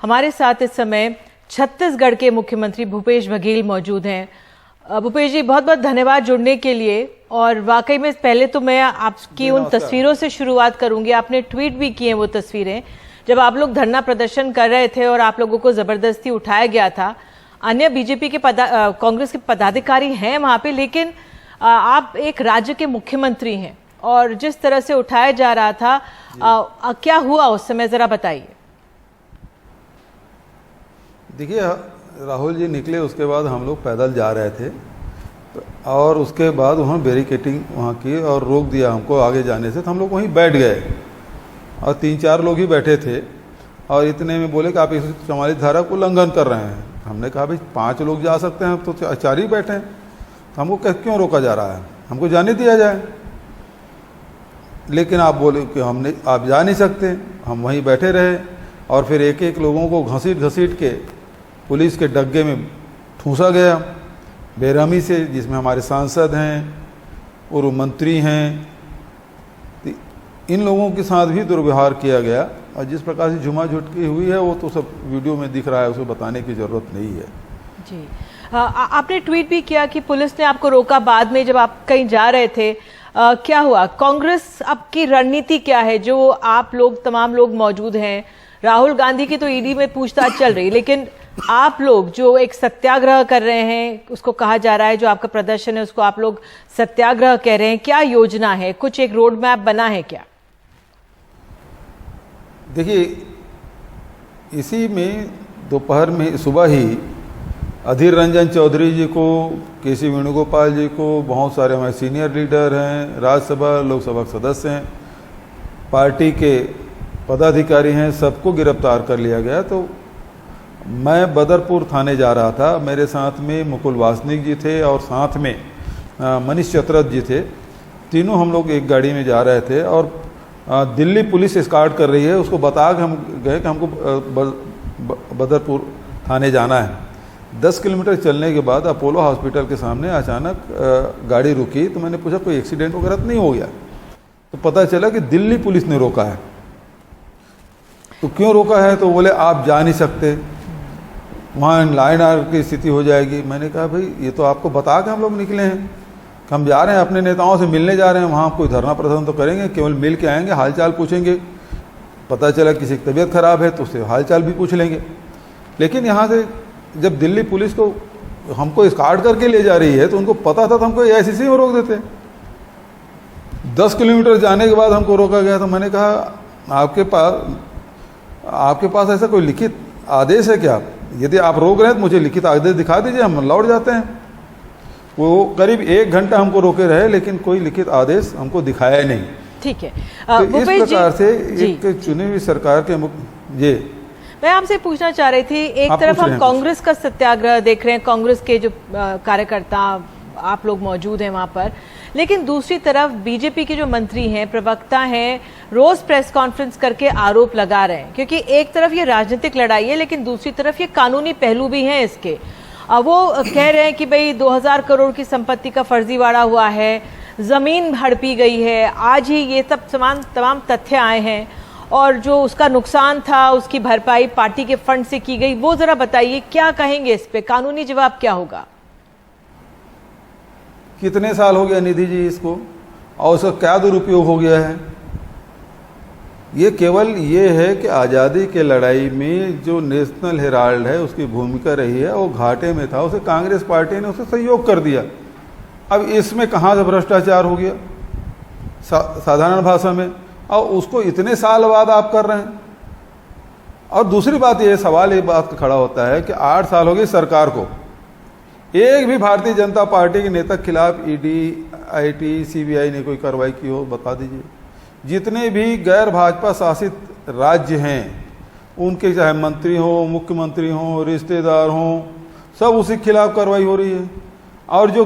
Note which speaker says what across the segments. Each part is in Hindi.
Speaker 1: हमारे साथ इस समय छत्तीसगढ़ के मुख्यमंत्री भूपेश बघेल मौजूद हैं। भूपेश जी, बहुत बहुत धन्यवाद जुड़ने के लिए। और वाकई में पहले तो मैं आपकी उन तस्वीरों से शुरुआत करूंगी। आपने ट्वीट भी किए वो तस्वीरें, जब आप लोग धरना प्रदर्शन कर रहे थे और आप लोगों को जबरदस्ती उठाया गया था। अन्य बीजेपी के कांग्रेस के पदाधिकारी हैं वहां पे, लेकिन आप एक राज्य के मुख्यमंत्री हैं और जिस तरह से उठाया जा रहा था, क्या हुआ उस समय, जरा बताइए।
Speaker 2: देखिए, राहुल जी निकले, उसके बाद हम लोग पैदल जा रहे थे और उसके बाद उन्होंने बैरिकेटिंग वहाँ की और रोक दिया हमको आगे जाने से। तो हम लोग वहीं बैठ गए और 3-4 लोग ही बैठे थे और इतने में बोले कि आप इस 44 धारा को उल्लंघन कर रहे हैं। हमने कहा भाई 5 लोग जा सकते हैं, तो 4 ही बैठे हैं, तो हमको क्यों रोका जा रहा है, हमको जाने दिया जाए। लेकिन आप बोले कि आप जा नहीं सकते। हम वहीं बैठे रहे और फिर एक एक लोगों को घसीट के पुलिस के डग्गे में ठूंसा गया बेरहमी से, जिसमें हमारे सांसद हैं और मंत्री हैं। इन लोगों के साथ भी दुर्व्यवहार किया गया और जिस प्रकार से झुमा झुटकी हुई है वो तो सब वीडियो में दिख रहा है, उसको बताने की ज़रूरत नहीं है। जी,
Speaker 1: आपने ट्वीट भी किया कि पुलिस ने आपको रोका बाद में जब आप कहीं जा रहे थे। क्या हुआ? कांग्रेस अब की रणनीति क्या है? जो आप लोग तमाम लोग मौजूद हैं, राहुल गांधी की तो ईडी में पूछताछ चल रही है, लेकिन आप लोग जो एक सत्याग्रह कर रहे हैं, उसको कहा जा रहा है, जो आपका प्रदर्शन है उसको आप लोग सत्याग्रह कह रहे हैं, क्या योजना है? कुछ एक रोड मैप बना है क्या?
Speaker 2: देखिए, इसी में दोपहर में सुबह ही अधीर रंजन चौधरी जी को, केसी वेणुगोपाल जी को, बहुत सारे हमारे सीनियर लीडर हैं, राज्यसभा लोकसभा सदस्य हैं, पार्टी के पदाधिकारी हैं, सबको गिरफ्तार कर लिया गया। तो मैं बदरपुर थाने जा रहा था, मेरे साथ में मुकुल वासनिक जी थे और साथ में मनीष चतरथ जी थे। तीनों हम लोग एक गाड़ी में जा रहे थे और दिल्ली पुलिस एस्कॉर्ट कर रही है। उसको बता के हम गए कि हमको बदरपुर थाने जाना है। 10 किलोमीटर चलने के बाद अपोलो हॉस्पिटल के सामने अचानक गाड़ी रुकी, तो मैंने पूछा कोई एक्सीडेंट वगैरह तो नहीं हो गया? तो पता चला कि दिल्ली पुलिस ने रोका है। तो क्यों रोका है? तो बोले आप जा नहीं सकते, वहाँ लाइन आर की स्थिति हो जाएगी। मैंने कहा भाई ये तो आपको बता के हम लोग निकले हैं, हम जा रहे हैं, अपने नेताओं से मिलने जा रहे हैं, वहाँ कोई धरना प्रदर्शन तो करेंगे, केवल मिल के आएंगे, हालचाल पूछेंगे। पता चला किसी की तबीयत खराब है तो उससे हालचाल भी पूछ लेंगे। लेकिन यहाँ से जब दिल्ली पुलिस को हमको एस्कॉर्ट करके ले जा रही है तो उनको पता था तो हमको एआईसीसी में रोक देते। 10 किलोमीटर जाने के बाद हमको रोका गया। तो मैंने कहा आपके पास ऐसा कोई लिखित आदेश है क्या? यदि आप रोक रहे हैं तो मुझे लिखित आदेश दिखा दीजिए, हम लौट जाते हैं। वो करीब 1 घंटा हमको रोके रहे, लेकिन कोई लिखित आदेश हमको दिखाया नहीं।
Speaker 1: ठीक है।
Speaker 2: तो इस प्रकार से एक चुनी हुई सरकार के जी,
Speaker 1: मैं आपसे पूछना चाह रही थी, एक तरफ हम कांग्रेस का सत्याग्रह देख रहे हैं, कांग्रेस के जो कार्यकर्ता आप लोग मौजूद हैं वहां पर, लेकिन दूसरी तरफ बीजेपी के जो मंत्री हैं, प्रवक्ता हैं, रोज प्रेस कॉन्फ्रेंस करके आरोप लगा रहे हैं। क्योंकि एक तरफ ये राजनीतिक लड़ाई है, लेकिन दूसरी तरफ ये कानूनी पहलू भी हैं इसके। वो कह रहे हैं कि भाई 2000 करोड़ की संपत्ति का फर्जीवाड़ा हुआ है, जमीन हड़पी गई है, आज ही ये सब तमाम तथ्य आए हैं और जो उसका नुकसान था उसकी भरपाई पार्टी के फंड से की गई। वो जरा बताइए, क्या कहेंगे इस पे? कानूनी जवाब क्या होगा?
Speaker 2: कितने साल हो गया निधि जी इसको, और उसका क्या दुरुपयोग हो गया है? ये केवल ये है कि आज़ादी के लड़ाई में जो नेशनल हेराल्ड है उसकी भूमिका रही है, वो घाटे में था, उसे कांग्रेस पार्टी ने उसे सहयोग कर दिया। अब इसमें कहाँ से भ्रष्टाचार हो गया साधारण भाषा में, और उसको इतने साल बाद आप कर रहे हैं। और दूसरी बात ये सवाल एक बात खड़ा होता है कि 8 साल हो गए सरकार को, एक भी भारतीय जनता पार्टी के नेता के खिलाफ ईडी, आईटी, सीबीआई ने कोई कार्रवाई की हो? बता दीजिए। जितने भी गैर भाजपा शासित राज्य हैं उनके चाहे मंत्री हो, मुख्यमंत्री हो, रिश्तेदार हों, सब उसी के खिलाफ कार्रवाई हो रही है। और जो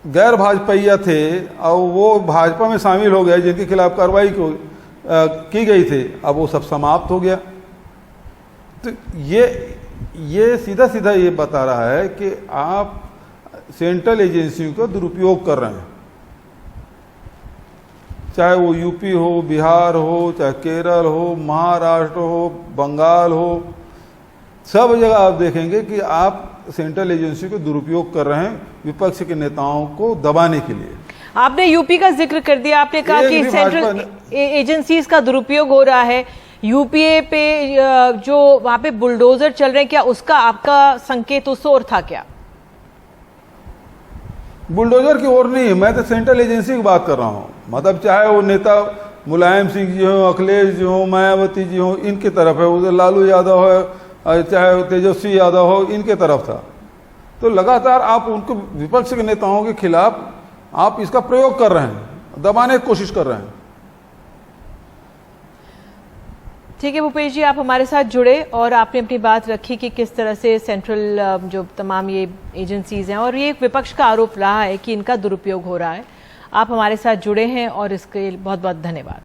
Speaker 2: गैर भाजपाइया थे और वो भाजपा में शामिल हो गए, जिनके खिलाफ कार्रवाई की गई थी, अब वो सब समाप्त हो गया। तो ये सीधा सीधा ये बता रहा है कि आप सेंट्रल एजेंसियों का दुरुपयोग कर रहे हैं। चाहे वो यूपी हो, बिहार हो, चाहे केरल हो, महाराष्ट्र हो, बंगाल हो, सब जगह आप देखेंगे कि आप सेंट्रल एजेंसी को दुरुपयोग कर रहे हैं विपक्ष के नेताओं को दबाने के लिए।
Speaker 1: आपने यूपी का जिक्र कर दिया, आपने कहा कि सेंट्रल एजेंसीज का दुरुपयोग हो रहा है। यूपीए पे जो वहां पे बुलडोजर चल रहे हैं, क्या उसका आपका संकेत उस ओर था क्या?
Speaker 2: बुलडोजर की ओर नहीं है, मैं तो सेंट्रल एजेंसी की बात कर रहा हूँ। मतलब चाहे वो नेता मुलायम सिंह जी हो, अखिलेश जी हो, मायावती जी हो, इनकी तरफ है, उधर लालू यादव है, चाहे तेजस्वी यादव हो, इनके तरफ था। तो लगातार आप उनको विपक्ष के नेताओं के खिलाफ आप इसका प्रयोग कर रहे हैं, दबाने की कोशिश कर रहे हैं।
Speaker 1: ठीक है भूपेश जी, आप हमारे साथ जुड़े और आपने अपनी बात रखी कि किस तरह से सेंट्रल जो तमाम ये एजेंसीज हैं, और ये एक विपक्ष का आरोप रहा है कि इनका दुरुपयोग हो रहा है। आप हमारे साथ जुड़े हैं और इसके बहुत बहुत धन्यवाद।